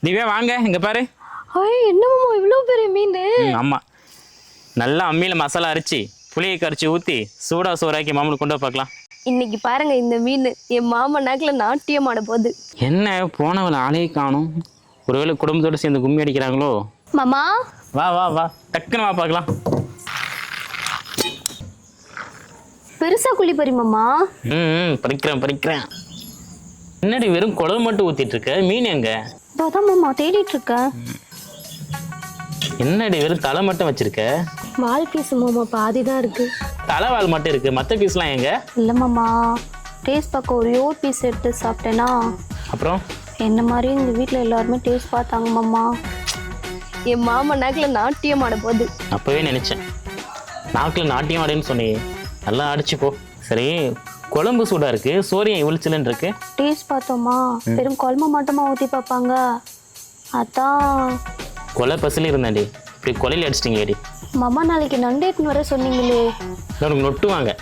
திவ்யா வாங்க இங்க பாரு. என்ன மாமா இவ்வளோ பெரிய மீன்? ஆமா, நல்லா அம்மியில மசாலா அரைச்சி புளியை கரைச்சி ஊற்றி சூடா சோறாக்கி மாமனுக்கு கொண்டு போய் பார்க்கலாம். இன்னைக்கு பாருங்க இந்த மீன் என் மாமா நாக்குல நாட்டியம் ஆட போகுது. என்ன போனவள ஆளையே காணும், ஒருவேளை குடும்பத்தோடு சேர்ந்து கும்மி அடிக்கிறாங்களோ? மாமா வா வா வா, டக்குன்னு வா பார்க்கலாம். பெருசா குழி பறி மாமா. பறிக்கிறேன். என்னடி வெறும் குழம்பு மட்டும் ஊத்திட்டு இருக்க, மீன் எங்க? அதான் மாமா தேடிட்டு இருக்கேன். என்னடி வெறும் தலை மட்டும் வச்சிருக்க? வால் பீஸ் மாமா பாதி தான் இருக்கு. தலைவால் மட்டும் இருக்கு, மற்ற பீஸ்லாம் எங்க? இல்லை மாமா, டேஸ்ட் பார்க்க ஒரே ஒரு பீஸ் எடுத்து சாப்பிட்டேன்னா அப்புறம் என்ன மாதிரி இந்த வீட்டில் எல்லாருமே டேஸ்ட் பார்த்தாங்க மாமா. என் மாமா நாக்கில் நாட்டியம் ஆட போகுது. அப்பவே நினைச்சேன், நாக்கில் நாட்டியம் ஆடுன்னு சொன்னியே, நல்லா அடிச்சு போ. சரி, குழம்பு சூடா இருக்கு, சோரியம் இவ்வளிச்சலன்னு இருக்கு. டேஸ்ட் பார்த்தோமா, வெறும் குழம்பு மட்டுமா ஊற்றி பார்ப்பாங்க, அதான். கொலை பசில இருந்தாண்டி, இப்படி கொலையில் அடிச்சிட்டீங்க. மாமா நாளைக்கு நண்டு எடுத்துன்னு வர சொன்னீங்களே, உனக்கு நொட்டுவாங்க.